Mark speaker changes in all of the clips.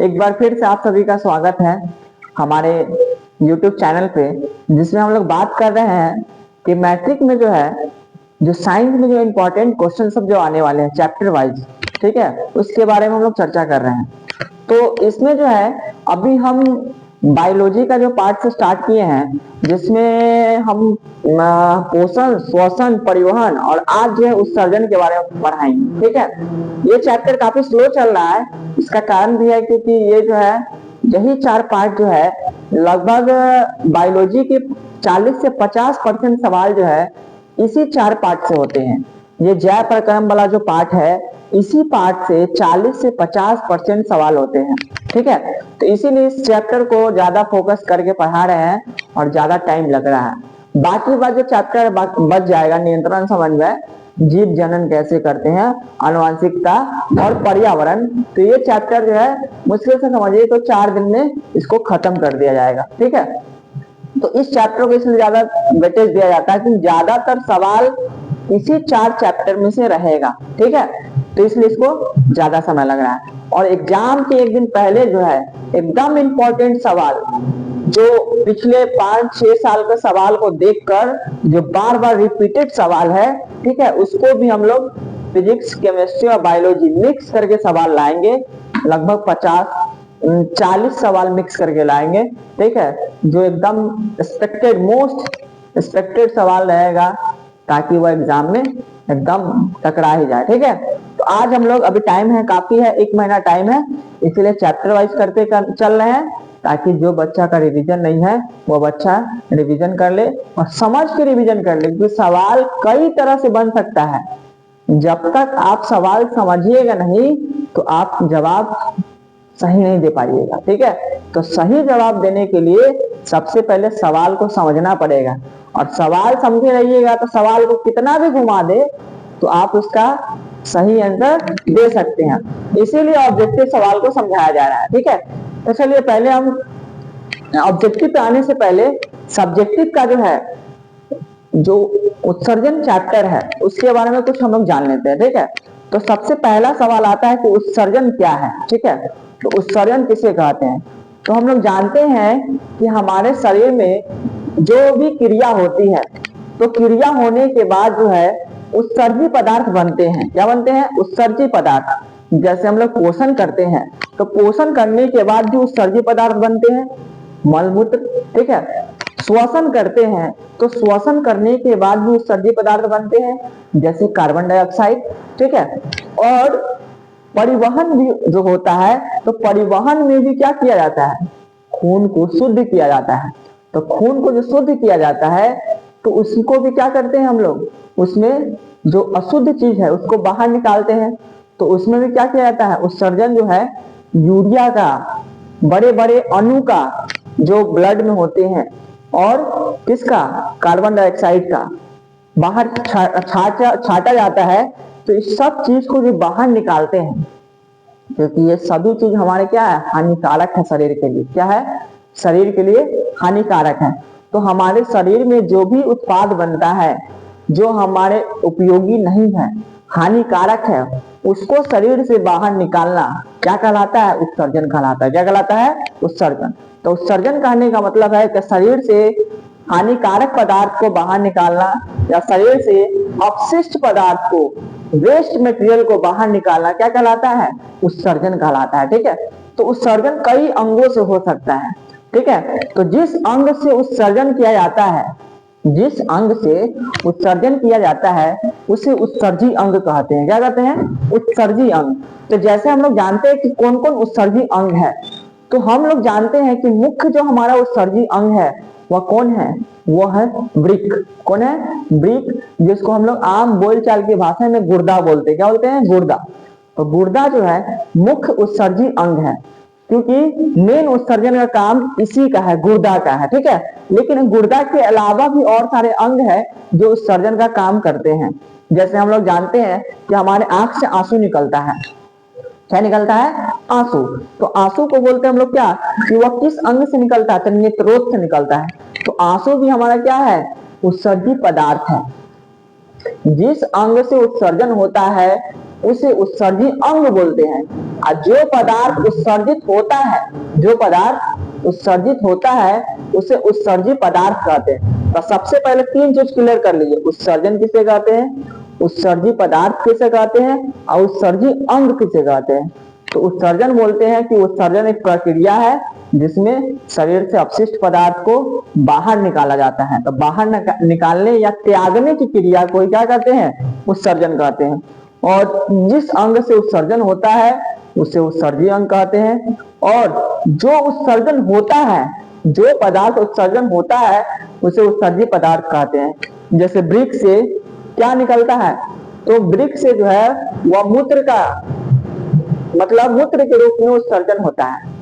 Speaker 1: एक बार फिर से आप सभी का स्वागत है हमारे YouTube चैनल पे, जिसमें हम लोग बात कर रहे हैं कि मैट्रिक में जो है, जो साइंस में जो इम्पोर्टेंट क्वेश्चन सब जो आने वाले हैं चैप्टर वाइज, ठीक है, उसके बारे में हम लोग चर्चा कर रहे हैं। तो इसमें जो है अभी हम बायोलॉजी का जो पार्ट से स्टार्ट किए हैं, जिसमें हम पोषण, श्वसन, परिवहन और आज जो है उत्सर्जन के बारे में पढ़ाएंगे। ठीक है, ये चैप्टर काफी स्लो चल रहा है। इसका कारण भी है क्योंकि ये जो है, यही 4 पार्ट जो है, लगभग बायोलॉजी के 40 से 50% सवाल जो है इसी 4 पार्ट से होते हैं। ये जैव प्रक्रम वाला जो पार्ट है, इसी पार्ट से 40 से 50% सवाल होते हैं। ठीक है, तो इसीलिए इस चैप्टर को ज्यादा फोकस करके पढ़ा रहे हैं और ज्यादा टाइम लग रहा है। बाकी बात जो चैप्टर बच जाएगा, नियंत्रण समन्वय, जीव जनन कैसे करते हैं, आनुवंशिकता और पर्यावरण, तो ये चैप्टर जो है मुश्किल से समझिए तो 4 दिन में इसको खत्म कर दिया जाएगा। ठीक है, तो इस चैप्टर को इसलिए ज्यादा वेटेज दिया जाता है कि ज्यादातर सवाल इसी 4 चैप्टर में से रहेगा। ठीक है, तो इसलिए इसको ज्यादा समय लग रहा है। और एग्जाम के एक दिन पहले जो है एकदम इम्पोर्टेंट सवाल, जो पिछले 5-6 साल के सवाल को देखकर जो बार बार रिपीटेड सवाल है, ठीक है, उसको भी हम लोग फिजिक्स, केमिस्ट्री और बायोलॉजी मिक्स करके सवाल लाएंगे। लगभग 40 सवाल मिक्स करके लाएंगे। ठीक है, जो एकदम एक्सपेक्टेड, मोस्ट एक्सपेक्टेड सवाल रहेगा, ताकि वो एग्जाम में एकदम टकरा ही जाए। ठीक है, तो आज हम लोग, अभी टाइम है काफी है, 1 महीना टाइम है, इसीलिए चैप्टर वाइज करते चल रहे हैं, ताकि जो बच्चा का रिवीजन नहीं है वो बच्चा रिवीजन कर ले और समझ के रिवीजन कर ले, क्योंकि सवाल कई तरह से बन सकता है। जब तक आप सवाल समझिएगा नहीं तो आप जवाब सही नहीं दे पाइएगा। ठीक है, तो सही जवाब देने के लिए सबसे पहले सवाल को समझना पड़ेगा, और सवाल समझे रहिएगा तो सवाल को कितना भी घुमा दे तो आप उसका सही आंसर दे सकते हैं। इसीलिए ऑब्जेक्टिव सवाल को समझाया जा रहा है। ठीक है, तो चलिए पहले हम ऑब्जेक्टिव पे आने से पहले सब्जेक्टिव का जो है, जो उत्सर्जन चैप्टर है, उसके बारे में कुछ हम लोग जान लेते हैं। ठीक है, तो सबसे पहला सवाल आता है कि उत्सर्जन क्या है। ठीक है, तो उत्सर्जन किसे कहते हैं? तो हम लोग जानते हैं कि हमारे शरीर में जो भी क्रिया होती है, तो क्रिया होने के बाद जो है उत्सर्जी पदार्थ बनते हैं। क्या बनते हैं? उत्सर्जी पदार्थ। जैसे हम लोग पोषण करते हैं, तो पोषण करने के बाद जो उत्सर्जी पदार्थ बनते हैं, मलमूत्र। ठीक है, श्वसन करते हैं तो श्वसन करने के बाद भी उत्सर्जी पदार्थ बनते हैं, जैसे कार्बन डाइऑक्साइड। ठीक है, और परिवहन भी जो होता है, तो परिवहन में भी क्या किया जाता है? खून को शुद्ध किया जाता है। तो खून को जो शुद्ध किया जाता है, तो उसी को भी क्या करते हैं हम लोग, उसमें जो अशुद्ध चीज है उसको बाहर निकालते हैं। तो उसमें भी क्या किया जाता है? उत्सर्जन जो है यूरिया का, बड़े बड़े अणु का, जो ब्लड में होते हैं, और किसका? कार्बन डाइऑक्साइड का बाहर छाटा जाता है। तो इस सब चीज को जो बाहर निकालते हैं, क्योंकि ये सभी चीज हमारे क्या है? हानिकारक है शरीर के लिए। क्या है? शरीर के लिए हानिकारक है। तो हमारे शरीर में जो भी उत्पाद बनता है, जो हमारे उपयोगी नहीं है, हानिकारक है, उसको शरीर से बाहर निकालना क्या कहलाता है? उत्सर्जन कहलाता है। क्या कहलाता है? उत्सर्जन। तो उत्सर्जन कहने का मतलब है कि शरीर से हानिकारक पदार्थ को बाहर निकालना, या शरीर से अपशिष्ट पदार्थ को, वेस्ट मटेरियल को बाहर निकालना क्या कहलाता है? उत्सर्जन कहलाता है। ठीक है, तो उत्सर्जन कई अंगों से हो सकता है। ठीक है, तो जिस अंग से उत्सर्जन किया जाता है, जिस अंग से उत्सर्जन किया जाता है, उसे उत्सर्जी अंग कहते हैं। क्या कहते हैं? उत्सर्जी अंग। तो जैसे हम लोग जानते हैं कि कौन कौन उत्सर्जी अंग है, तो हम लोग जानते हैं कि मुख्य जो हमारा उत्सर्जी अंग है वह कौन है? वो है वृक्क। कौन है? वृक्क, जिसको हम लोग आम बोलचाल की भाषा में गुर्दा बोलते हैं। क्या बोलते हैं? गुर्दा। तो गुर्दा जो है मुख्य उत्सर्जी अंग है, क्योंकि मेन उत्सर्जन का काम इसी का है, गुर्दा का है। ठीक है, लेकिन गुर्दा के अलावा भी और सारे अंग है जो उत्सर्जन का काम करते हैं। जैसे हम लोग जानते हैं कि हमारे आंख से आंसू निकलता है। क्या निकलता है? आंसू। तो आंसू को बोलते हैं हम लोग क्या, कि वह किस अंग से निकलता है? तो नेत्रोत से निकलता है। तो आंसू भी हमारा क्या है? उत्सर्जी पदार्थ है। जिस अंग से उत्सर्जन होता है उसे उत्सर्जी अंग बोलते हैं। और जो पदार्थ उत्सर्जित होता है, जो पदार्थ उत्सर्जित होता है उसे उत्सर्जी पदार्थ कहते हैं। तो सबसे पहले 3 चीज क्लियर कर लीजिए, उत्सर्जन किसे कहते हैं, उत्सर्जी पदार्थ किसे कहते हैं, और उत्सर्जी अंग किसे कहते हैं। तो उत्सर्जन बोलते हैं कि उत्सर्जन एक प्रक्रिया है जिसमें शरीर से अपशिष्ट पदार्थ को बाहर निकाला जाता है। तो बाहर निकालने या त्यागने की क्रिया को क्या कहते हैं, उत्सर्जन कहते हैं। और जिस अंग से उत्सर्जन होता है उसे उत्सर्जी अंग कहते हैं। और जो उत्सर्जन होता है, जो पदार्थ उत्सर्जन होता है उसे उत्सर्जी पदार्थ कहते हैं। जैसे वृक्ष से क्या निकलता है, तो वृक्ष से जो है वह मूत्र का मतलब मूत्र के रूप में उत्सर्जन होता है।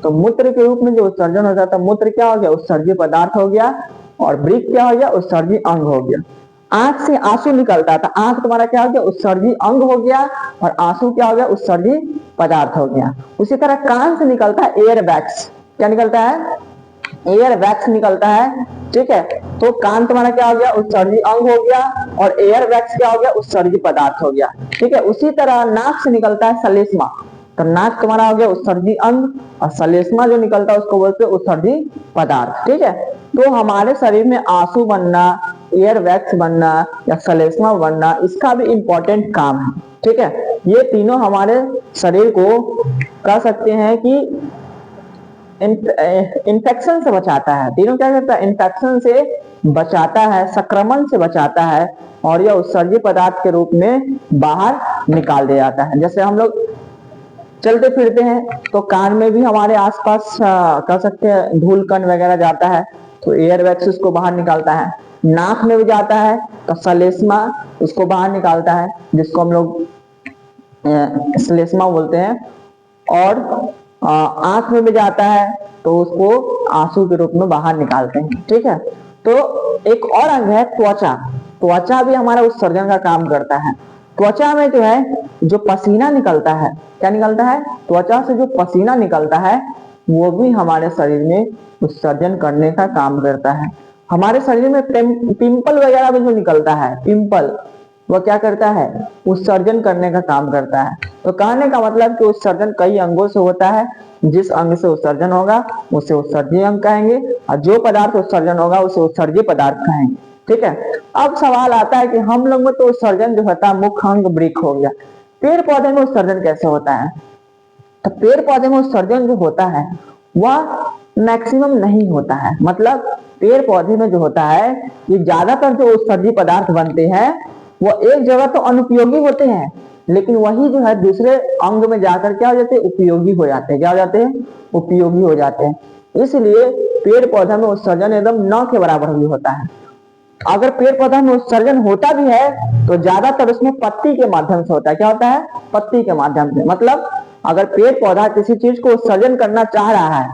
Speaker 1: तो मूत्र के रूप में जो उत्सर्जन होता है तो मूत्र क्या हो गया, उत्सर्जी पदार्थ हो गया। और वृक्क क्या हो गया, उत्सर्जी अंग हो गया। आंख से आंसू निकलता है, तो आंख तुम्हारा क्या हो गया, उत्सर्जी अंग हो गया। और आंसू क्या हो गया, उत्सर्जी पदार्थ हो गया। उसी तरह कान से निकलता है एयर वैक्स, क्या निकलता है, एयर वैक्स निकलता है। ठीक है, तो कान तुम्हारा क्या हो गया, उत्सर्जी अंग हो गया। और एयर वैक्स क्या हो गया, उत्सर्जी पदार्थ हो गया। ठीक है, उसी तरह नाक से निकलता है सलेस्मा, तो नाक तुम्हारा हो गया उत्सर्जी अंग। और सलेस्मा जो निकलता है उसको बोलते हैं उत्सर्जी पदार्थ। ठीक है, तो हमारे शरीर में आंसू बनना, एयर वैक्स बनना या सलेस्मा बनना, इसका भी इंपॉर्टेंट काम है। ठीक है, ये तीनों हमारे शरीर को कह सकते हैं कि इन्फेक्शन से बचाता है। तीनों क्या करता है, इन्फेक्शन से बचाता है, संक्रमण से बचाता है। और यह उत्सर्जी पदार्थ के रूप में बाहर निकाल दिया जाता है। जैसे हम लोग चलते फिरते हैं तो कान में भी हमारे आसपास कह सकते हैं धूल कण वगैरह जाता है, तो एयर वैक्स उसको बाहर निकालता है। नाक में भी जाता है तो सलेस्मा उसको बाहर निकालता है, जिसको हम लोग सलेस्मा बोलते हैं। और आंख में भी जाता है तो उसको आंसू के रूप में बाहर निकालते हैं। ठीक है, तो एक और अंग है त्वचा। त्वचा भी हमारा उत्सर्जन का काम करता है। त्वचा में जो है जो पसीना निकलता है, क्या निकलता है, त्वचा से जो पसीना निकलता है वो भी हमारे शरीर में उत्सर्जन करने का काम करता है। हमारे शरीर में पिंपल वगैरह भी जो निकलता है, पिंपल वह क्या करता है, उत्सर्जन करने का काम करता है। तो कहने का मतलब कि उत्सर्जन कई अंगों से होता है। जिस अंग से उत्सर्जन होगा उसे उत्सर्जी अंग कहेंगे, और जो पदार्थ उत्सर्जन होगा उसे उत्सर्जी पदार्थ कहेंगे। ठीक है, अब सवाल आता है कि हम लोग में तो उत्सर्जन जो होता है मुख्य अंग वृक्क हो गया, पेड़ पौधे में उत्सर्जन कैसे होता है। तो पेड़ पौधे में उत्सर्जन जो होता है वह मैक्सिमम नहीं होता है। मतलब पेड़ पौधे में जो होता है ये ज्यादातर जो उत्सर्जी पदार्थ बनते हैं वो एक जगह तो अनुपयोगी होते हैं, लेकिन वही जो है दूसरे अंग में जाकर क्या हो जाते हैं, उपयोगी हो जाते हैं। क्या हो जाते हैं, उपयोगी हो जाते हैं। इसलिए पेड़ पौधा में उत्सर्जन एकदम न के बराबर भी होता है। अगर पेड़ पौधा में उत्सर्जन होता भी है तो ज्यादातर उसमें पत्ती के माध्यम से होता है। क्या होता है, पत्ती के माध्यम से। मतलब अगर पेड़ पौधा किसी चीज को उत्सर्जन करना चाह रहा है,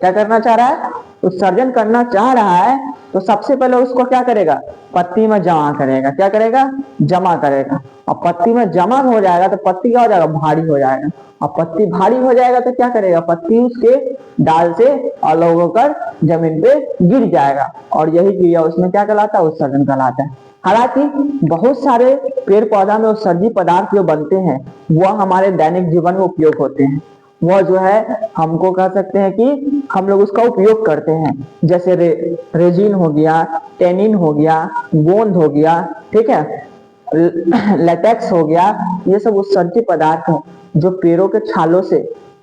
Speaker 1: क्या करना चाह रहा है, उत्सर्जन करना चाह रहा है, तो सबसे पहले उसको क्या करेगा, पत्ती में जमा करेगा। क्या करेगा, जमा करेगा। और पत्ती में जमा हो जाएगा तो पत्ती क्या हो जाएगा, भारी हो जाएगा। और पत्ती भारी हो जाएगा तो क्या करेगा, पत्ती उसके डाल से अलग होकर जमीन पे गिर जाएगा। और यही क्रिया उसमें क्या कहलाता है, उत्सर्जन कहलाता है। हालांकि बहुत सारे पेड़ पौधा में उत्सर्जी पदार्थ जो बनते हैं वह हमारे दैनिक जीवन में उपयोग होते हैं। वह जो है हमको कह सकते हैं कि हम लोग उसका उपयोग करते हैं। जैसे रेजिन हो गया, टेनिन हो गया, गोंद हो गया, ठीक है, लेटेक्स हो गया, ये सब उत्सर्जी पदार्थ है जो पेड़ों के छालों से,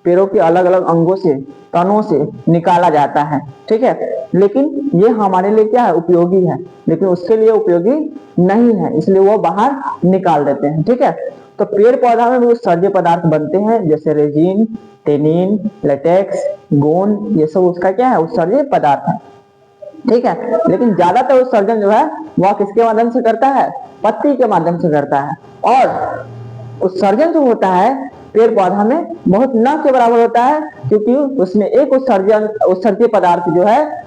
Speaker 1: पेड़ों के अलग अलग अंगों से, तनों से निकाला जाता है। ठीक है, लेकिन ये हमारे लिए क्या है, उपयोगी है, लेकिन उसके लिए उपयोगी नहीं है, इसलिए वो बाहर निकाल देते हैं। ठीक है, तो पेड़ पौधा में भी उत्सर्जी पदार्थ बनते हैं जैसे रेजिन, टेनिन, लेटेक्स, गोंद, ये सब उसका क्या है, उत्सर्जी पदार्थ है। ठीक है, लेकिन ज्यादातर उत्सर्जन जो है वह किसके माध्यम से करता है, पत्ती के माध्यम से करता है। और उत्सर्जन जो होता है पेड़ पौधा में बहुत न के बराबर होता है, क्योंकि उसमें एक उत्सर्जी पदार्थ जो है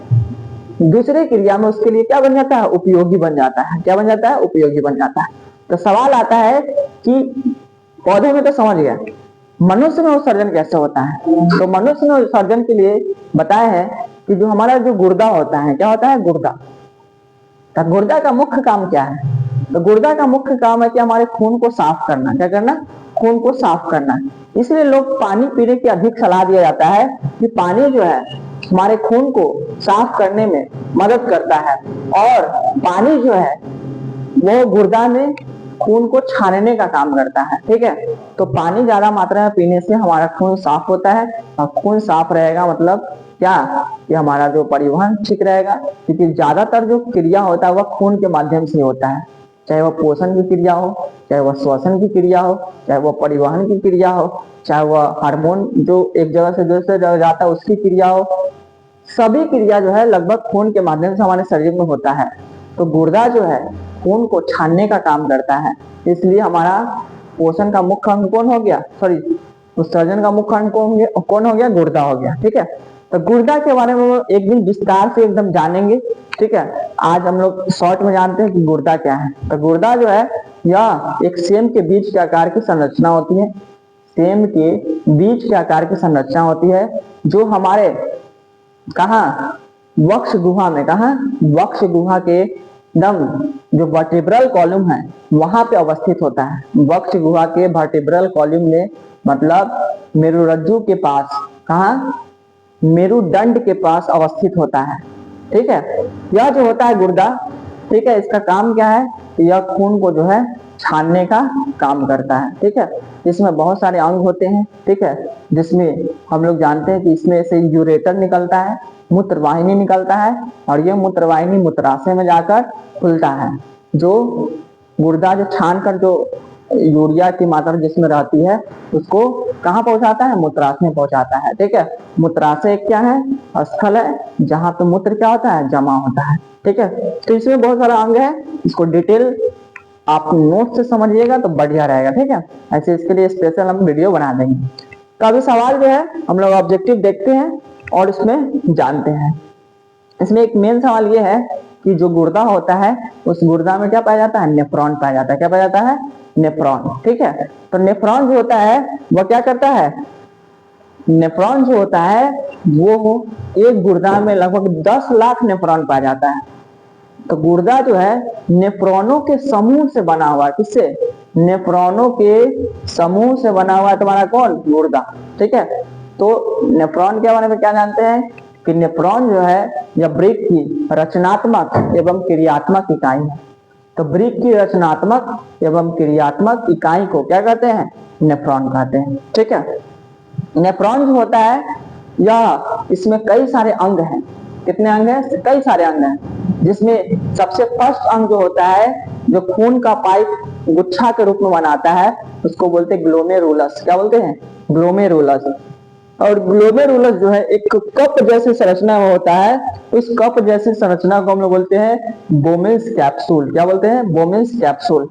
Speaker 1: दूसरे क्रिया में उसके लिए क्या बन जाता है, उपयोगी बन जाता है। क्या बन जाता है, उपयोगी बन जाता है। तो सवाल आता है कि पौधे में तो समझ गया, मनुष्य में उत्सर्जन कैसे होता है। तो मनुष्य में उत्सर्जन के लिए बताया है कि जो हमारा जो गुर्दा होता है, क्या होता है, गुर्दा। तो गुर्दा का मुख्य काम क्या है, तो गुर्दा का मुख्य काम है कि हमारे खून को साफ करना। क्या करना? खून को साफ करना। इसलिए लोग पानी पीने की अधिक सलाह दिया जाता है कि पानी जो है हमारे खून को साफ करने में मदद करता है, और पानी जो है वो गुर्दा में खून को छानने का काम करता है। ठीक है, तो पानी ज्यादा मात्रा में पीने से हमारा खून साफ होता है, और खून साफ रहेगा मतलब क्या कि हमारा जो परिवहन ठीक रहेगा, क्योंकि ज्यादातर जो क्रिया होता है वह खून के माध्यम से होता है, चाहे वह पोषण की क्रिया हो, चाहे वह श्वसन की क्रिया हो, चाहे वह परिवहन की क्रिया हो, चाहे वह हार्मोन जो एक जगह से दूसरे जगह जाता है उसकी क्रिया हो, सभी क्रिया जो है लगभग खून के माध्यम से हमारे शरीर में होता है। तो गुर्दा जो है खून को छानने का काम करता है, इसलिए हमारा पोषण का मुख्य अंग कौन हो गया, सॉरी उत्सर्जन का मुख्य अंग कौन हो गया? गुर्दा हो गया। ठीक है, तो गुर्दा के बारे में एक दिन विस्तार से एकदम जानेंगे। ठीक है, आज हम लोग शॉर्ट में जानते हैं कि गुर्दा क्या है। तो गुर्दा जो है यह एक सेम के बीज के आकार की संरचना होती है, सेम के बीज के आकार की संरचना होती है, जो हमारे कहा वक्ष गुहा में, कहा वक्ष गुहा के दम जो वर्टिब्रल कॉलम है वहां पे अवस्थित होता है। वक्ष गुहा के वर्टिब्रल कॉलम में मतलब मेरुरज्जु के पास, कहा मेरुदंड के पास अवस्थित होता है। ठीक है, यह जो होता है गुर्दा, ठीक है, इसका काम क्या है? यह खून को जो है छानने का काम करता है। ठीक है, इसमें बहुत सारे अंग होते हैं। ठीक है, जिसमें हम लोग जानते हैं कि इसमें से यूरेटर निकलता है, मूत्रवाहिनी निकलता है, और यह मूत्रवाहिनी मूत्राशय में जाकर खुलता है। जो गुर्दा जो छान कर जो यूरिया की मात्रा जिसमें रहती है उसको कहाँ पहुंचाता है? मूत्राशय में पहुंचाता है। ठीक है, मूत्राशय क्या है? स्थल है जहां पे मूत्र क्या होता है? जमा होता है। ठीक है, तो इसमें बहुत सारा अंग है, इसको डिटेल आप नोट से समझिएगा तो बढ़िया रहेगा। ठीक है, ऐसे इसके लिए स्पेशल हम वीडियो बना देंगे। तो अभी सवाल जो है हम लोग ऑब्जेक्टिव देखते हैं और इसमें जानते हैं। इसमें एक मेन सवाल ये है कि जो गुर्दा होता है उस गुर्दा में क्या पाया जाता है? नेफ्रॉन पाया जाता है। क्या पाया जाता है? नेफ्रॉन। ठीक है, तो नेफ्रॉन जो होता है वह क्या करता है? नेफ्रॉन जो होता है वो एक गुर्दा में लगभग 10 लाख नेफ्रॉन पाया जाता है। तो गुर्दा जो है नेफ्रॉनों के समूह से बना हुआ है। किससे? नेफ्रॉनों के समूह से बना हुआ है तुम्हारा कौन? गुर्दा। ठीक है, तो नेफ्रॉन के बारे में क्या जानते हैं कि नेफ्रॉन जो है यह वृक्क की रचनात्मक एवं क्रियात्मक इकाई है। तो वृक्क की रचनात्मक एवं क्रियात्मक इकाई को क्या कहते हैं? नेफ्रॉन कहते हैं। ठीक है, नेफ्रॉन जो होता है यह इसमें कई सारे अंग हैं। कितने अंग हैं? कई सारे अंग हैं, जिसमें सबसे फर्स्ट अंग जो होता है जो खून का पाइप गुच्छा के रूप में बनाता है उसको बोलते हैं ग्लोमेरुलस। क्या बोलते हैं? ग्लोमेरुलस। और ग्लोमेरुलस जो है एक कप जैसी संरचना में होता है, उस कप जैसी संरचना को हम लोग बोलते हैं बोमेन्स कैप्सूल। क्या बोलते हैं? Bowman's capsule.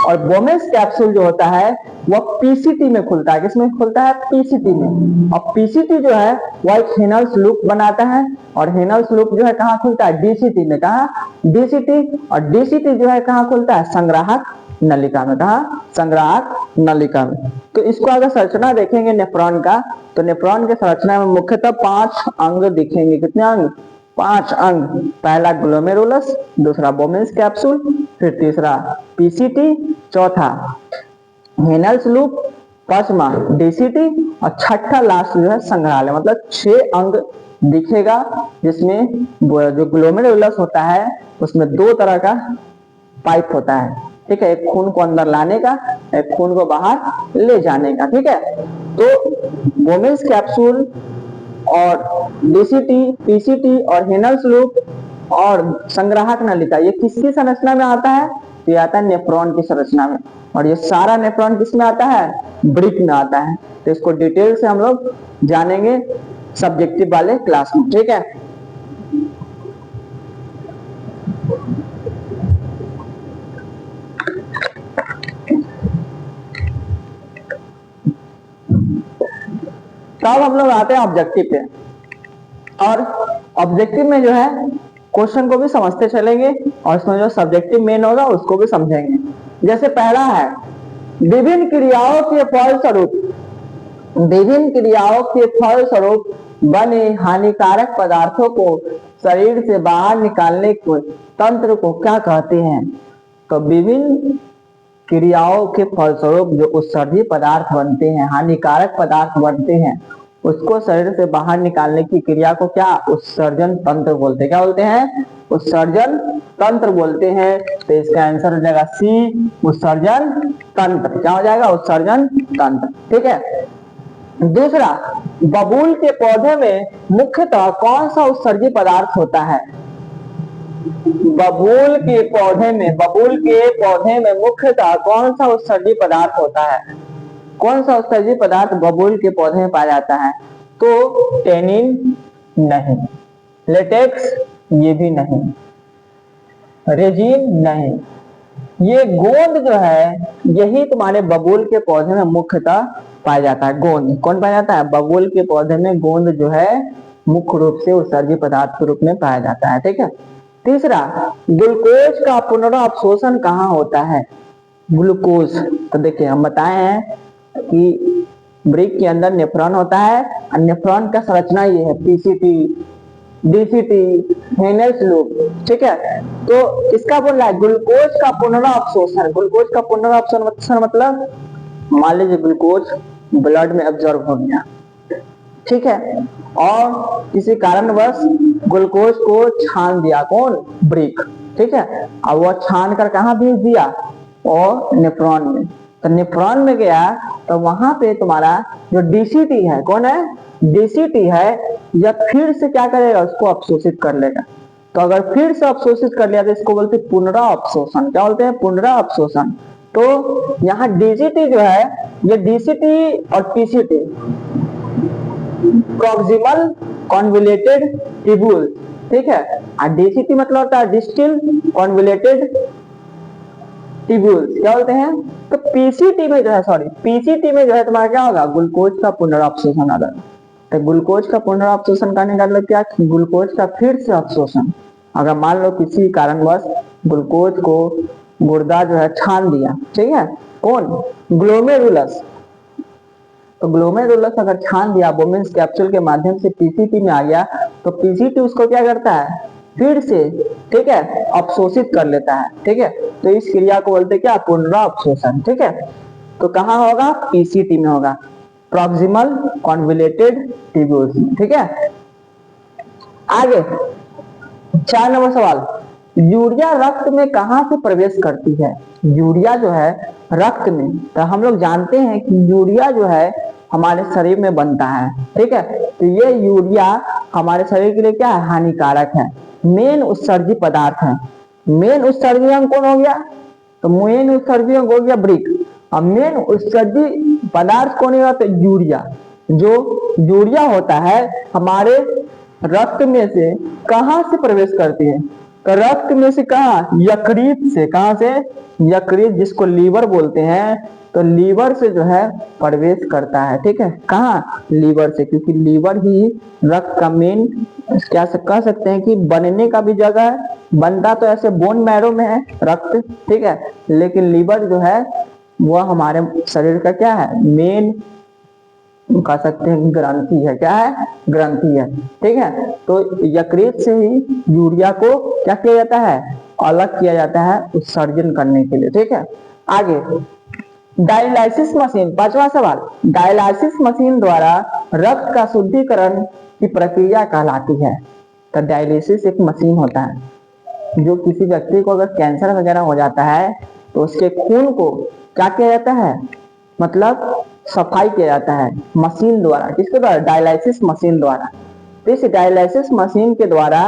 Speaker 1: और बोमेन्स कैप्सूल जो होता है वह पीसीटी में खुलता है। किसमें खुलता है? पीसीटी में। और पीसीटी जो है वह एक हेनल्स लूप बनाता है, और हेनल्स लूप जो है कहाँ खुलता है? डीसीटी में। कहा? डीसीटी। और डीसीटी जो है कहाँ खुलता है? संग्राहक नलिका में। कहा? संग्राहक नलिका में। तो इसको अगर संरचना देखेंगे नेफ्रॉन का, तो नेफ्रॉन के संरचना में मुख्यतः 5 अंग दिखेंगे। कितने अंग? 5 अंग। पहला ग्लोमेरुलस, दूसरा बोमेन्स कैप्सूल, फिर तीसरा पीसीटी, चौथा हेनल्स लूप, पांचवा डीसीटी, और छठा लास्ट जो है संग्रहालय। मतलब 6 अंग दिखेगा, जिसमें जो ग्लोमेरुलस होता है उसमें 2 तरह का पाइप होता है। ठीक है, एक खून को अंदर लाने का, एक खून को बाहर ले जाने का। ठीक है, तो बोमेन्स कैप्सूल और डीसीटी, पीसीटी और हेनल्स लूप और संग्राहक नलिका ये किसकी संरचना में आता है? तो ये आता है नेफ्रॉन की संरचना में। और ये सारा नेफ्रॉन किस में आता है? वृक्क में आता है। तो इसको डिटेल से हम लोग जानेंगे सब्जेक्टिव वाले क्लास में। ठीक है, तब हम लोग आते हैं ऑब्जेक्टिव पे। और ऑब्जेक्टिव में जो है क्वेश्चन को भी समझते चलेंगे, और इसमें जो सब्जेक्टिव मेन होगा उसको भी समझेंगे। जैसे पहला है विभिन्न क्रियाओं के फलस्वरूप, विभिन्न क्रियाओं के फलस्वरूप बने हानिकारक पदार्थों को शरीर से बाहर निकालने के तंत्र को क्या कहते हैं? तो विभिन्न क्रियाओं के फलस्वरूप जो उत्सर्जी पदार्थ बनते हैं, हानिकारक पदार्थ बनते हैं, उसको शरीर से बाहर निकालने की क्रिया को क्या उत्सर्जन तंत्र बोलते हैं। क्या बोलते हैं? उत्सर्जन तंत्र बोलते हैं। तो इसका आंसर हो जाएगा सी, उत्सर्जन तंत्र। क्या हो जाएगा? उत्सर्जन तंत्र। ठीक है। दूसरा, बबूल के पौधे में मुख्यतः कौन सा उत्सर्जी पदार्थ होता है? बबूल के पौधे में मुख्यतः कौन सा उत्सर्जी पदार्थ होता है? कौन सा उत्सर्जी पदार्थ बबूल के पौधे में पाया जाता है? तो टेनिन नहीं, लेटेक्स ये भी नहीं, रेजिन नहीं, ये गोंद जो है यही तुम्हारे बबूल के पौधे में मुख्यतः पाया जाता है। गोंद कौन पाया जाता है? बबूल के पौधे में गोंद जो है मुख्य रूप से उत्सर्जी पदार्थ के रूप में पाया जाता है। ठीक है। तीसरा, ग्लूकोज का पुनर्अवशोषण कहाँ होता है? ग्लूकोज, तो देखिए हम बताए हैं कि ब्रिक के अंदर नेफ्रॉन होता है और नेफ्रॉन का संरचना ये है, पीसीटी, डीसीटी, हेनेस लूप। ठीक है। तो इसका बोल रहा है ग्लूकोज का पुनर्अवशोषण। ग्लूकोज का पुनर्अवशोषण मतलब मान लीजिए ग्लूकोज ब्लड में एब्जॉर्ब हो गया, ठीक है, और किसी कारणवश ग्लूकोज को छान दिया, कौन? ब्रिक। ठीक है। अब वो छान कर कहाँ भेज दिया? और नेफ्रॉन में। तो नेफ्रॉन में गया तो वहां पे तुम्हारा जो डीसीटी है, कौन है? डीसीटी है, या फिर से क्या करेगा? उसको अवशोषित कर लेगा। तो अगर फिर से अवशोषित कर लिया तो इसको बोलते हैं पुनराअवशोषण। क्या बोलते हैं? पुनराअवशोषण। तो यहाँ डीसीटी जो है, ये डीसीटी और पीसीटी प्रॉक्सिमल कॉन्वोल्यूटेड ट्यूब्यूल। ठीक है। और डीसीटी मतलब होता है डिस्टिल कॉन्वोल्यूटेड ट्यूब्यूल्स। क्या बोलते हैं? तो पीसीटी में जो है, पीसीटी में जो है तुम्हारा क्या होगा? ग्लूकोज का पुनर्अवशोषण होगा। तो ग्लूकोज का पुनर्अवशोषण करने का मतलब क्या? ग्लूकोज का फिर से अवशोषण। अगर मान लो किसी कारणवश ग्लूकोज को गुर्दा जो है छान दिया, ठीक है, कौन? ग्लोमेरुलस। तो ग्लोमेरुलस अगर छान दिया बोमेन्स कैप्सूल के माध्यम से पीसीटी में आ गया, तो पीसीटी उसको क्या करता है? फिर से, ठीक है, अवशोषित कर लेता है। ठीक है। तो इस क्रिया को बोलते हैं क्या? पुनराअवशोषण। ठीक है। तो कहाँ होगा? पीसीटी में होगा, प्रॉक्सिमल कॉन्वोल्यूटेड ट्यूब्यूल्स। ठीक है। आगे 4 नंबर सवाल, यूरिया रक्त में कहां से प्रवेश करती है? यूरिया जो है रक्त में, तो हम लोग जानते हैं कि यूरिया जो है हमारे शरीर में बनता है। ठीक है। तो ये यूरिया हमारे शरीर के लिए क्या है? हानिकारक है, मेन उत्सर्जी पदार्थ है। मेन उत्सर्जी अंग कौन हो गया? तो मेन उत्सर्जी अंग हो गया ब्रिक। अब मेन उत्सर्जी पदार्थ कौन होगा? तो यूरिया। जो यूरिया होता है हमारे रक्त में से कहां से प्रवेश करती है? तो रक्त में से कहा? यकृत से। कहां से? यकृत, जिसको लीवर बोलते हैं। तो लीवर से जो है प्रवेश करता है। ठीक है। कहाँ? लीवर से, क्योंकि लीवर ही रक्त का मेन, क्या कह सकते हैं कि बनने का भी जगह है। बनता तो ऐसे बोन मैरो में है रक्त, ठीक है, लेकिन लीवर जो है वह हमारे शरीर का क्या है? मेन कह सकते हैं ग्रंथि है। क्या है? ग्रंथि है। ठीक है। तो यकृत से ही यूरिया को क्या किया जाता है? अलग किया जाता है उत्सर्जन करने के लिए। ठीक है। आगे डायलिसिस मशीन, 5वां सवाल, डायलिसिस मशीन द्वारा रक्त का शुद्धिकरण की प्रक्रिया कहलाती है। तो डायलिसिस एक मशीन होता है जो किसी व्यक्ति को अगर कैंसर वगैरह हो जाता है तो उसके खून को क्या किया जाता है? मतलब सफाई किया जाता है मशीन द्वारा। किसके द्वारा? डायलिसिस मशीन द्वारा। तो इस डायलिसिस मशीन के द्वारा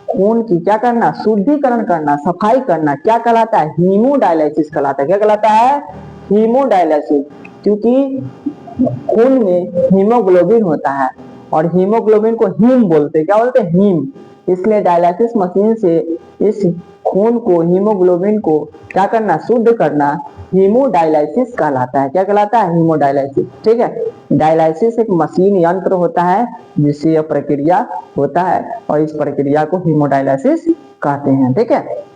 Speaker 1: खून की क्या करना? शुद्धिकरण करना, सफाई करना, क्या कहलाता है? हीमोडायलिसिस कहलाता है। क्या कहलाता है? हीमोडायलिसिस। क्योंकि खून में हीमोग्लोबिन होता है और हीमोग्लोबिन को हीम बोलते हैं। क्या बोलते हैं? हीम। इसलिए डायलिसिस मशीन से इस खून को, हीमोग्लोबिन को क्या करना? शुद्ध करना हीमोडायलिसिस कहलाता है। क्या कहलाता है? हीमोडायलिसिस। ठीक है। डायलिसिस एक मशीन यंत्र होता है जिससे यह प्रक्रिया होता है और इस प्रक्रिया को हीमोडायलिसिस कहते हैं। ठीक है।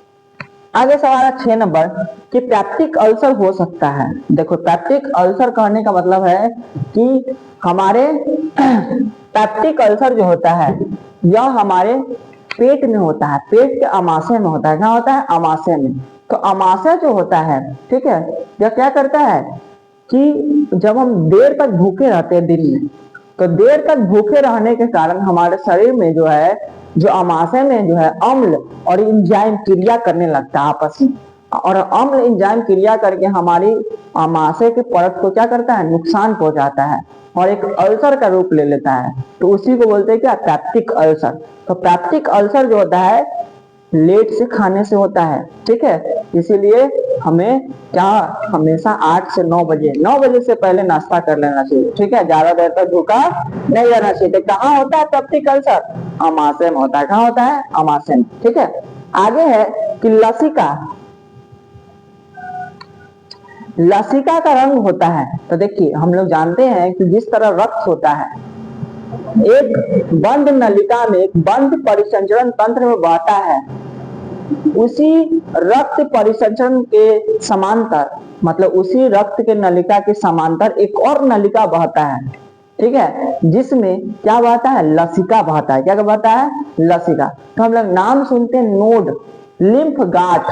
Speaker 1: आगे सवाल है 6 नंबर कि पैप्टिक अल्सर हो सकता है। देखो पैप्टिक अल्सर कहने का मतलब है कि हमारे पैप्टिक अल्सर जो होता है यह हमारे पेट में होता है, पेट के अमाशय में होता है। कहाँ होता है? अमाशय में। तो अमाशय जो होता है, ठीक है, यह क्या करता है कि जब हम देर तक भूखे रहते हैं दिन में, तो देर तक भूखे रहने के कारण हमारे शरीर में जो है, जो अमाशय में जो है अम्ल और एंजाइम क्रिया करने लगता है आपस में, और अम्ल एंजाइम क्रिया करके हमारी अमाशय के परत को क्या करता है, नुकसान पहुंचाता है और एक अल्सर का रूप ले लेता है। तो उसी को बोलते हैं क्या, पैप्टिक अल्सर। तो पैप्टिक अल्सर जो होता है लेट से खाने से होता है, ठीक है। इसीलिए हमें क्या, हमेशा 8 से 9 बजे, 9 बजे से पहले नाश्ता कर लेना चाहिए, ठीक है। ज्यादा देर तक भूखा नहीं रहना चाहिए। तो कहाँ होता है पैप्टिक अल्सर, अमाशय में होता है। कहाँ होता है, अमाशय में, ठीक है। आगे है कि लसिका। लसिका का रंग होता है, तो देखिए हम लोग जानते हैं कि जिस तरह रक्त होता है, एक बंद नलिका में, एक बंद परिसंचरण तंत्र में बहता है, उसी रक्त परिसंचरण के समांतर, मतलब उसी रक्त के नलिका के समांतर एक और नलिका बहता है, ठीक है, जिसमें क्या बहता है, लसिका बहता है। क्या बहता है, लसिका। तो हम लोग नाम सुनते हैं नोड, लिम्फ गांठ।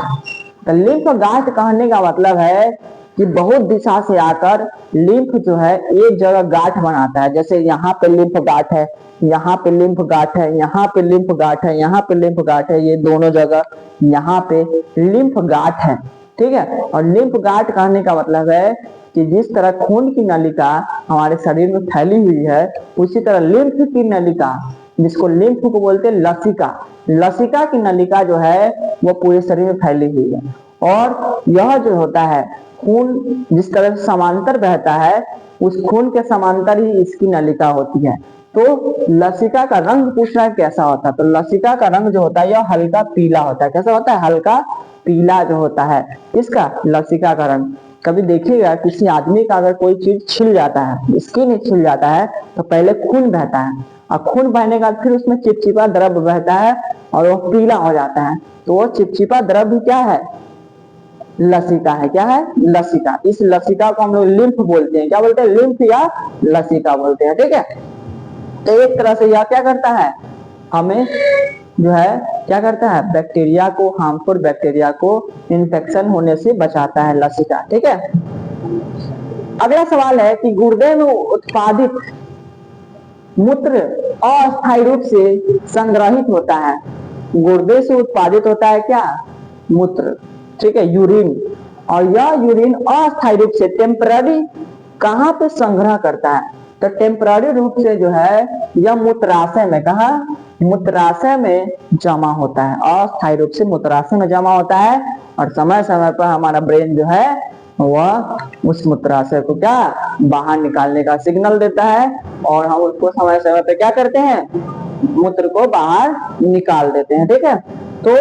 Speaker 1: तो लिम्फ गांठ कहने का मतलब है कि बहुत दिशा से आकर लिम्फ जो है एक जगह गांठ बनाता है। जैसे यहाँ पे लिम्फ गांठ है, यहाँ पे लिम्फ गांठ है, यहाँ पे लिम्फ गांठ है, यहाँ पे लिम्फ गांठ है, ये दोनों जगह यहाँ पे लिम्फ गांठ है, ठीक है। और लिम्फ गांठ कहने का मतलब है कि जिस तरह खून की नलिका हमारे शरीर में फैली हुई है, उसी तरह लिम्फ की नलिका, जिसको लिम्फ को बोलते हैं लसिका, लसिका की नलिका जो है वो पूरे शरीर में फैली हुई है। और यह जो होता है खून जिस तरह से समांतर बहता है, उस खून के समांतर ही इसकी नलिका होती है। तो लसिका का रंग पूछ रहा है कैसा होता है, तो लसिका का रंग जो होता है यह हल्का पीला होता है। कैसा होता है, हल्का पीला जो होता है इसका, लसिका का रंग। कभी देखिएगा किसी आदमी का अगर कोई चीज छिल जाता है, स्किन छिल जाता है, तो पहले खून बहता है, और खून बहने के बाद फिर उसमें चिपचिपा द्रव्य बहता है और वो पीला हो जाता है। तो वो चिपचिपा द्रव्य क्या है, लसिका है। क्या है, लसिका। इस लसिका को हम लोग लिम्फ बोलते हैं। क्या बोलते हैं, लिम्फ या लसिका बोलते हैं, ठीक है। तो एक तरह से यह क्या करता है, हमें जो है क्या करता है, बैक्टीरिया को, हार्मफुल बैक्टीरिया को इन्फेक्शन होने से बचाता है, लसिका, ठीक है। अगला सवाल है कि गुर्दे में उत्पादित मूत्र अस्थायी रूप से संग्रहित होता है। गुर्दे से उत्पादित होता है क्या, मूत्र, ठीक है, यूरिन। और यह यूरिन अस्थायी रूप से, टेम्पररी कहाँ पे संग्रह करता है, तो टेम्पररी रूप से जो है यह मूत्राशय में, कहा, मूत्राशय में जमा होता है। अस्थायी रूप से मूत्राशय में जमा होता है, और समय समय पर हमारा ब्रेन जो है वह उस मूत्राशय को क्या, बाहर निकालने का सिग्नल देता है, और हम उसको समय समय पर क्या करते हैं, मूत्र को बाहर निकाल देते हैं, ठीक है। तो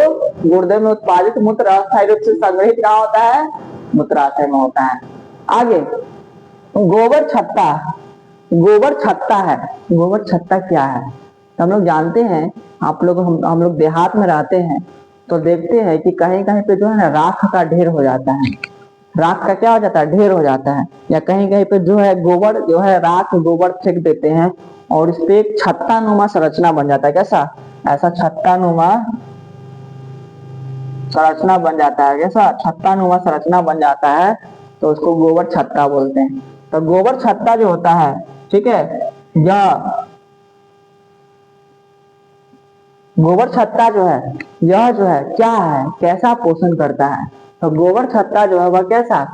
Speaker 1: गुर्दे में उत्पादित मूत्र अस्थायी रूप से संग्रहित कहाँ होता है, मूत्राशय में होता है। आगे गोबर छत्ता। गोबर छत्ता है, गोबर छत्ता क्या है, तो हम लोग जानते हैं, आप लोग, हम लोग देहात में रहते हैं तो देखते हैं कि कहीं कहीं पे जो है ना राख का ढेर हो जाता है। राख का क्या हो जाता है, ढेर हो जाता है। या कहीं कहीं पे जो है गोबर जो है, राख गोबर फेंक देते हैं और इस पे एक छत्ता नुमा संरचना बन जाता है। कैसा, ऐसा छत्ता नुमा संरचना बन जाता है। कैसा, छत्ता नुमा संरचना बन जाता है, तो उसको गोबर छत्ता बोलते हैं। तो गोबर छत्ता जो होता है, ठीक है, यह गोबर छत्ता जो है, यह जो है क्या है, कैसा पोषण करता है, तो गोबर छत्ता जो है वह कैसा,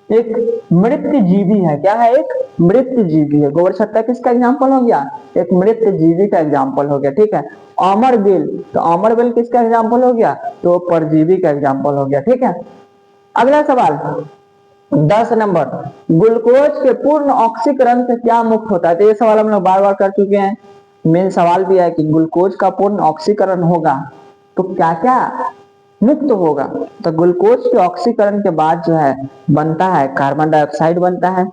Speaker 1: एक मृत जीवी है। क्या है, एक मृत जीवी है। गोबर छत्ता किसका एग्जाम्पल हो गया, एक मृत जीवी का एग्जाम्पल हो गया, ठीक है। अमर बेल, तो अमर बेल किसका एग्जाम्पल हो गया, तो परजीवी का एग्जाम्पल हो गया, ठीक है। अगला सवाल 10 नंबर, ग्लूकोज के पूर्ण ऑक्सीकरण से क्या मुक्त होता है। तो ये सवाल हम लोग बार बार कर चुके हैं। मेन सवाल भी है कि ग्लूकोज का पूर्ण ऑक्सीकरण होगा तो क्या क्या मुक्त होगा। तो ग्लूकोज के ऑक्सीकरण के बाद जो है बनता है कार्बन डाइऑक्साइड बनता है,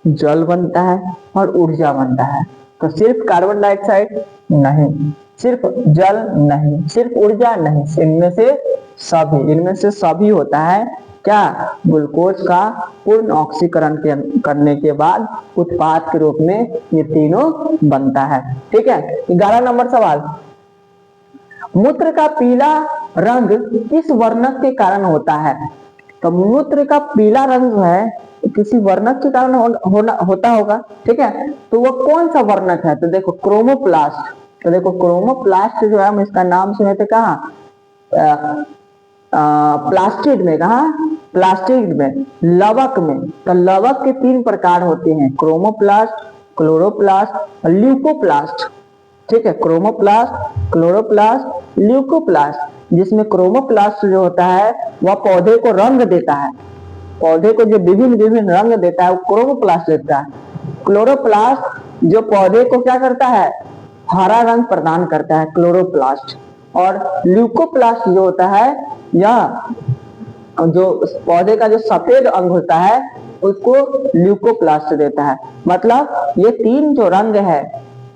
Speaker 1: जल बनता है और ऊर्जा बनता है। तो सिर्फ कार्बन डाइऑक्साइड नहीं, सिर्फ जल नहीं, सिर्फ ऊर्जा नहीं, इनमें से सभी होता है क्या, ग्लूकोज का पूर्ण ऑक्सीकरण करने के बाद उत्पाद के रूप में ये तीनों बनता है, ठीक है। 11 नंबर सवाल, मूत्र का पीला रंग किस वर्णक के कारण होता है? तो मूत्र का पीला रंग जो है किसी वर्णक के कारण होता होगा, ठीक है। तो वो कौन सा वर्णक है? तो देखो क्रोमोप्लास्ट। तो देखो क्रोमोप्लास्ट जो है हम इसका नाम सुने थे कहाँ? प्लास्टिड में। कहा? प्लास्टिड में, लवक में। तो लवक के 3 प्रकार होते हैं, क्रोमोप्लास्ट, क्लोरोप्लास्ट और ल्यूकोप्लास्ट, ठीक है। Chromoplast, chloroplast, leucoplast. जिसमें क्रोमोप्लास्ट जो होता है वह पौधे को रंग देता है, पौधे को जो विभिन्न विभिन्न रंग देता है वो क्रोमोप्लास्ट देता है। क्लोरोप्लास्ट जो पौधे को क्या करता है? हरा रंग प्रदान करता है, क्लोरोप्लास्ट। और ल्यूकोप्लास्ट जो होता है यह जो पौधे का जो सफेद अंग होता है उसको ल्यूकोप्लास्ट देता है। मतलब ये 3 जो रंग है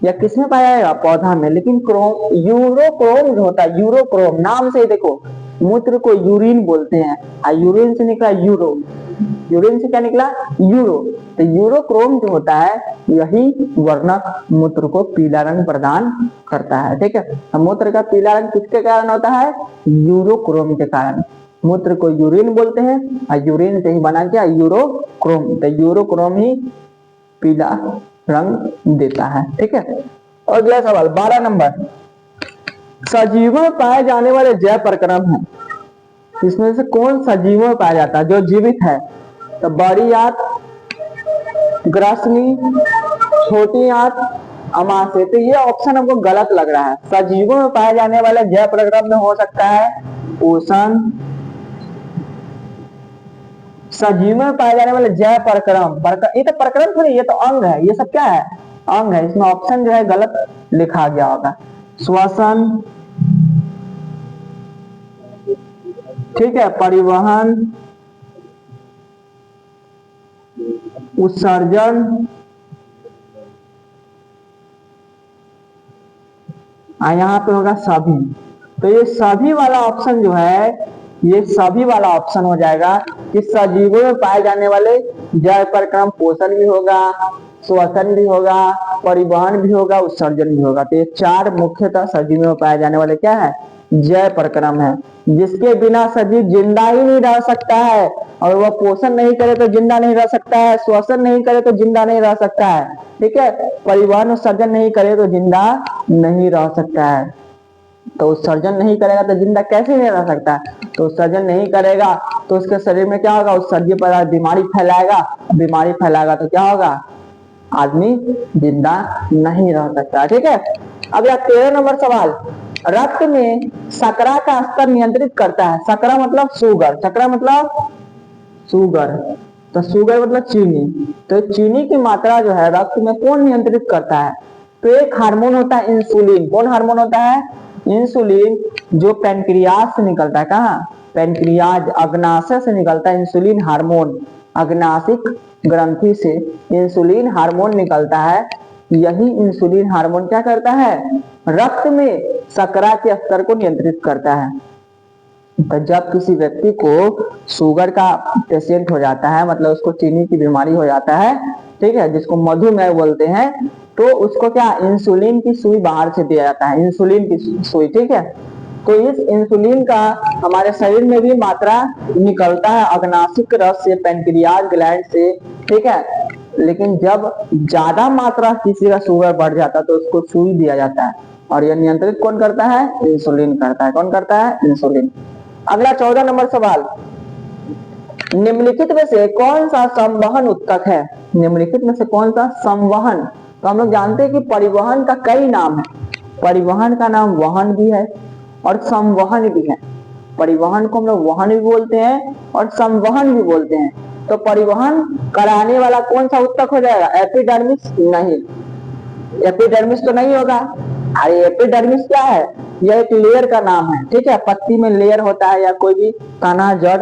Speaker 1: या किसमें पाया जाएगा? पौधा में। लेकिन यूरोक्रोम जो होता है, यूरोक्रोम नाम से ही देखो, मूत्र को यूरिन बोलते हैं, यूरिन से निकला यूरो, यूरिन से क्या निकला? यूरो। तो यूरोक्रोम जो होता है यही वर्णक मूत्र को पीला रंग प्रदान करता है, ठीक है। मूत्र का पीला रंग किसके कारण होता है? यूरोक्रोम के कारण। मूत्र को यूरिन बोलते हैं और यूरिन से ही बना क्या? यूरोक्रोम। तो यूरोक्रोम ही पीला रंग देता है, ठीक है। अगला सवाल 12 नंबर, सजीवों में पाए जाने वाले जैव प्रक्रम है, इसमें से कौन सजीवों में पाया जाता है जो जीवित है? तो बड़ी आंत, ग्रसनी, छोटी आंत, अमाशय। तो ये ऑप्शन हमको गलत लग रहा है। सजीवों में पाए जाने वाले जैव प्रक्रम में हो सकता है पोषण, सजीव में पाए जाने वाले जैव प्रक्रम, ये तो प्रक्रम थोड़ी, ये तो अंग है, ये सब क्या है? अंग है। इसमें ऑप्शन जो है गलत लिखा गया होगा। श्वसन, ठीक है, परिवहन, उत्सर्जन, यहाँ पे होगा सभी। तो ये सभी वाला ऑप्शन जो है ये सभी वाला ऑप्शन हो जाएगा कि सजीवों में पाए जाने वाले जैव प्रक्रम पोषण भी होगा, श्वसन भी होगा, परिवहन भी होगा, उत्सर्जन भी होगा। तो ये 4 मुख्यतः सजीवों में पाए जाने वाले क्या है? जैव प्रक्रम है, जिसके बिना सजीव जिंदा ही नहीं रह सकता है। और वह पोषण नहीं करे तो जिंदा नहीं रह सकता है, श्वसन नहीं करे तो जिंदा नहीं रह सकता है, ठीक है। परिवहन उत्सर्जन नहीं करे तो जिंदा नहीं रह सकता है। तो उत्सर्जन नहीं करेगा तो जिंदा कैसे नहीं रह सकता? तो उत्सर्जन नहीं करेगा तो उसके शरीर में क्या होगा? उत्सर्जित पदार्थ बीमारी फैलाएगा, बीमारी फैलाएगा तो क्या होगा? आदमी जिंदा नहीं रह सकता, ठीक है। अगला 13 नंबर सवाल, रक्त में शर्करा का स्तर नियंत्रित करता है। शर्करा मतलब शुगर, शर्करा मतलब शुगर, तो शुगर मतलब चीनी। तो चीनी की मात्रा जो है रक्त में कौन नियंत्रित करता है? तो एक हार्मोन होता है इंसुलिन। कौन हार्मोन होता है? इंसुलिन, जो पैनक्रियाज से निकलता है। कहाँ? पैनक्रियाज, अग्नाशय से निकलता है इंसुलिन हार्मोन। अग्नाशिक ग्रंथि से इंसुलिन हार्मोन निकलता है। यही इंसुलिन हार्मोन क्या करता है? रक्त में शर्करा के स्तर को नियंत्रित करता है। तो जब किसी व्यक्ति को शुगर का पेशेंट हो जाता है, मतलब उसको चीनी की बीमारी हो जाता है, ठीक है, जिसको मधुमेह बोलते हैं, तो उसको क्या इंसुलिन की सुई बाहर से दिया जाता है, इंसुलिन की सुई, ठीक है। तो इस इंसुलिन का हमारे शरीर में भी मात्रा निकलता है अग्नाशिक रस से, पैनक्रियाज ग्लैंड से, ठीक है। लेकिन जब ज्यादा मात्रा किसी का शुगर बढ़ जाता है तो उसको सुई दिया जाता है, और यह नियंत्रित कौन करता है? इंसुलिन करता है। कौन करता है? इंसुलिन। अगला 14 नंबर सवाल, निम्नलिखित में से कौन सा संवहन उत्तक है? निम्नलिखित में से कौन सा संवहन? तो हम लोग जानते हैं कि परिवहन का कई नाम है। परिवहन का नाम वहन भी है और संवहन भी है। परिवहन को हम लोग वहन भी बोलते हैं और संवहन भी बोलते हैं। तो परिवहन कराने वाला कौन सा उत्तक हो जाएगा? एपिडर्मिस? नहीं, एपिडर्मिस तो नहीं होगा। अरे एपिडर्मिस क्या है? यह एक लेयर का नाम है, ठीक है। पत्ती में लेयर होता है या कोई भी तना जड़,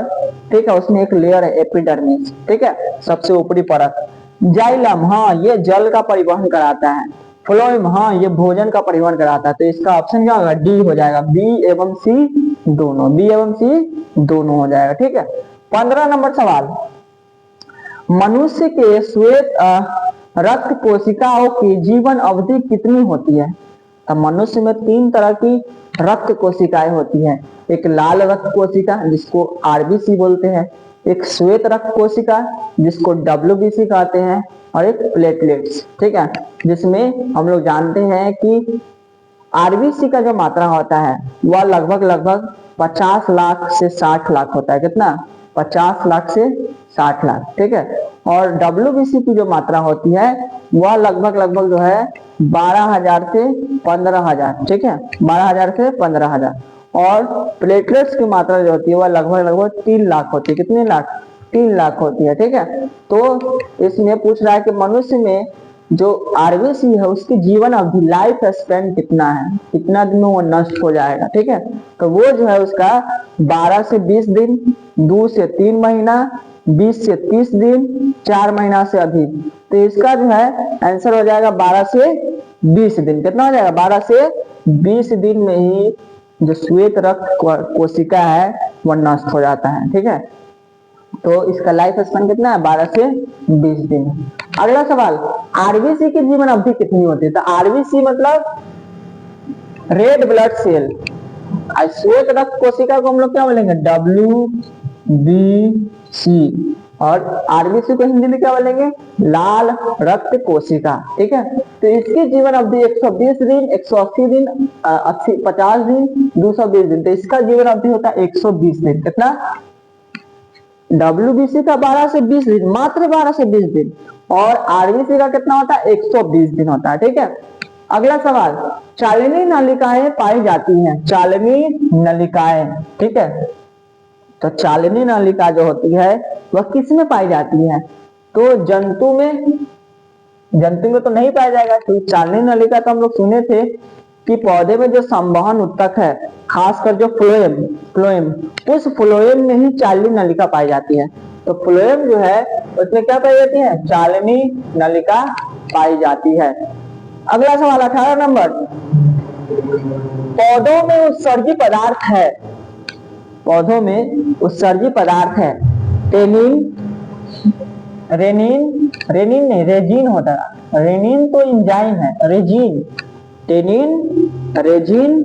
Speaker 1: ठीक है, उसमें एक लेयर है एपिडर्मिस, ठीक है, सबसे ऊपरी परत। जाइलम, हाँ, ये जल का परिवहन कराता है। फ्लोएम, हाँ, ये भोजन का परिवहन कराता है। तो इसका ऑप्शन क्या होगा? डी हो जाएगा। बी एवं सी दोनों, बी एवं सी दोनों हो जाएगा, ठीक है। 15 नंबर सवाल, मनुष्य के श्वेत रक्त कोशिकाओं की जीवन अवधि कितनी होती है? तो मनुष्य में 3 तरह की रक्त कोशिकाएं होती हैं। एक लाल रक्त कोशिका जिसको आरबीसी बोलते हैं, एक श्वेत रक्त कोशिका जिसको डब्ल्यूबीसी कहते हैं, और एक प्लेटलेट्स, ठीक है, जिसमें हम लोग जानते हैं कि आरबीसी का जो मात्रा होता है वह लगभग 50 लाख से 60 लाख होता है। कितना? 50 लाख से 60 लाख, ठीक है। और डब्ल्यूबीसी की जो मात्रा होती है वह लगभग जो है 12,000 से 15,000, ठीक है, 12,000 से 15,000। और प्लेटलेट्स की मात्रा जो होती है वह लगभग 3 लाख होती है। कितने लाख? 3 लाख होती है, ठीक है। तो इसमें पूछ रहा है कि मनुष्य में जो आरबीसी है उसकी जीवन अवधि, लाइफ स्पैन कितना है, कितना दिन में वो नष्ट हो जाएगा, ठीक है। तो वो जो है उसका 12 से 20 दिन, 2 से 3 महीना, 20 से 30 दिन, 4 महीना से अधिक। तो इसका जो है आंसर हो जाएगा 12 से 20 दिन। कितना हो जाएगा? 12 से 20 दिन में ही जो श्वेत रक्त कोशिका है वह नष्ट हो जाता है, ठीक है। तो इसका लाइफ स्पैन कितना है? 12 से 20 दिन। अगला सवाल, आरबीसी की जीवन अवधि कितनी होती है? तो आरबीसी मतलब रेड ब्लड सेल। श्वेत रक्त कोशिका को हम लोग क्या बोलेंगे? डब्ल्यूबीसी। और आरबीसी को हिंदी में क्या बोलेंगे? लाल रक्त कोशिका, ठीक है। तो इसकी जीवन अवधि 120 दिन, 180 दिन, 50 दिन, 220 दिन। तो इसका जीवन अवधि होता है 120 दिन। कितना? डब्ल्यूबीसी का 12 से 20 दिन, मात्र 12 से 20 दिन। और आरबीसी का कितना होता है? 120 दिन होता है, ठीक है। अगला सवाल, चालनी नलिकाएं पाई जाती हैं। चालनी नलिकाएं, ठीक है। तो चालनी नलिका जो होती है वह किस में पाई जाती है? तो जंतु में तो नहीं पाया जाएगा, क्योंकि चालनी नलिका तो हम लोग सुने थे कि पौधे में जो संवहन ऊतक है, खासकर जो फ्लोएम, उस फ्लोएम में ही चालनी नलिका पाई जाती है। तो फ्लोएम जो है उसमें क्या पाई जाती है? चालनी नलिका पाई जाती है। अगला सवाल 18 नंबर, पौधों में उत्सर्जी पदार्थ है। पौधों में उत्सर्जी पदार्थ है टेनिन, रेनिन नहीं, रेजिन होता है। रेनिन तो एंजाइम है, रेजिन, टेनिन, रेजिन,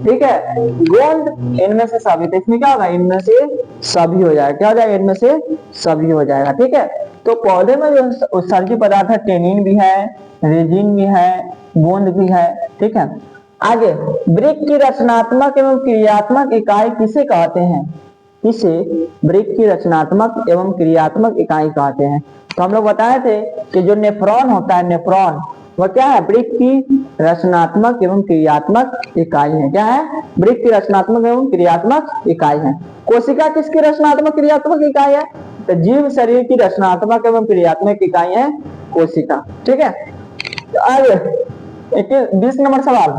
Speaker 1: ठीक है, गोंद, इनमें से सभी। तो इसमें क्या होगा? इनमें से सभी हो जाएगा। क्या हो जाएगा? इनमें से सभी हो जाएगा, ठीक है। तो पौधे में जो उत्सर्जी पदार्थ है, टेनिन भी है, रेजिन भी है, गोंद भी है, ठीक है। आगे, वृक्क की रचनात्मक एवं क्रियात्मक इकाई किसे कहते हैं? इसे वृक्क की रचनात्मक एवं क्रियात्मक इकाई कहते हैं। तो हम लोग बताए थे कि जो नेफ्रॉन होता है, नेफ्रॉन वह क्या है? वृक्क की रचनात्मक एवं क्रियात्मक इकाई है। क्या है? वृक्क की रचनात्मक एवं क्रियात्मक इकाई है। कोशिका किसकी रचनात्मक क्रियात्मक इकाई है? तो जीव शरीर की रचनात्मक एवं क्रियात्मक इकाई है कोशिका, ठीक है। तो आगे 20 नंबर सवाल,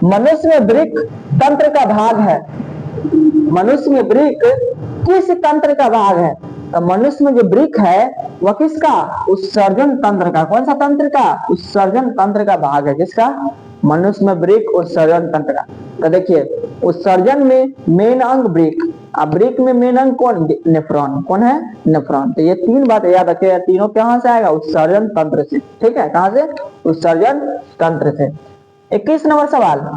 Speaker 1: मनुष्य में वृक्क तंत्र का भाग है। मनुष्य में वृक्क किस तंत्र का भाग है? तो मनुष्य में जो वृक्क है वह किसका? उत्सर्जन तंत्र का। कौन सा तंत्र का? उत्सर्जन तंत्र का भाग है। किसका? मनुष्य में वृक्क उत्सर्जन तंत्र का। तो देखिए, उत्सर्जन में मेन अंग वृक्क, अब वृक्क में मेन अंग कौन? नेफ्रॉन। कौन है? नेफ्रॉन। तो ये 3 बात याद रखिए, तीनों कहां से आएगा? उत्सर्जन तंत्र से, ठीक है। कहां से? उत्सर्जन तंत्र से। 21 नंबर सवाल,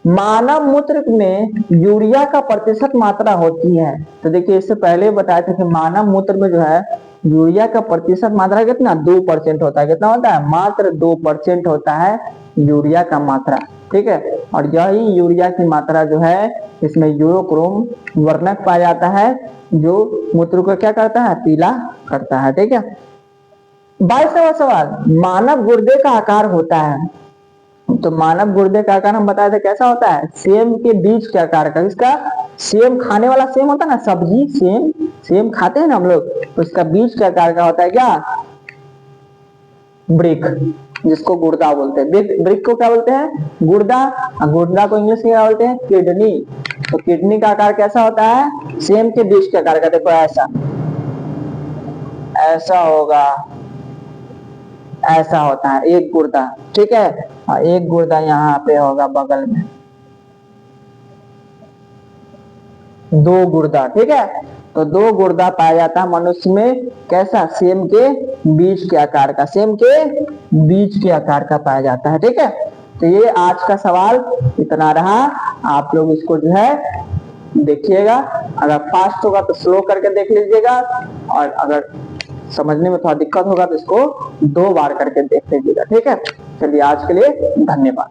Speaker 1: मानव मूत्र में यूरिया का प्रतिशत मात्रा होती है। तो देखिए, इससे पहले बताया था कि मानव मूत्र में जो है यूरिया का प्रतिशत मात्रा कितना? 2% होता है। कितना होता है? मात्र 2% होता है यूरिया का मात्रा, ठीक है। और यही यूरिया की मात्रा जो है इसमें यूरोक्रोम वर्णक पाया जाता है, जो मूत्र को क्या करता है? पीला करता है, ठीक है। 22वां सवाल, मानव गुर्दे का आकार होता है। तो मानव गुर्दे का आकार हम बताए थे कैसा होता है? सेम के बीज के आकार का। इसका सेम, खाने वाला सेम होता है ना, सब्जी सेम खाते हैं ना हम लोग, तो इसका बीज के आकार का होता है क्या? ब्रिक, जिसको गुर्दा बोलते हैं। ब्रिक को क्या बोलते हैं? गुर्दा। गुर्दा को इंग्लिश में क्या बोलते हैं? किडनी। तो किडनी का आकार कैसा होता है? सेम के बीज के आकार का। देखो ऐसा होगा, ऐसा होता है एक गुर्दा, ठीक है। और एक गुर्दा यहाँ पे होगा बगल में, 2 गुर्दा, ठीक है। तो 2 गुर्दा पाया जाता है मनुष्य में। कैसा? सेम के बीज के आकार का, सेम के बीज के आकार का पाया जाता है, ठीक है। तो ये आज का सवाल इतना रहा। आप लोग इसको जो है देखिएगा, अगर फास्ट होगा तो स्लो करके देख लीजिएगा, और अगर समझने में थोड़ा दिक्कत होगा तो इसको 2 बार करके देख लीजिएगा। ठीक है, चलिए आज के लिए धन्यवाद।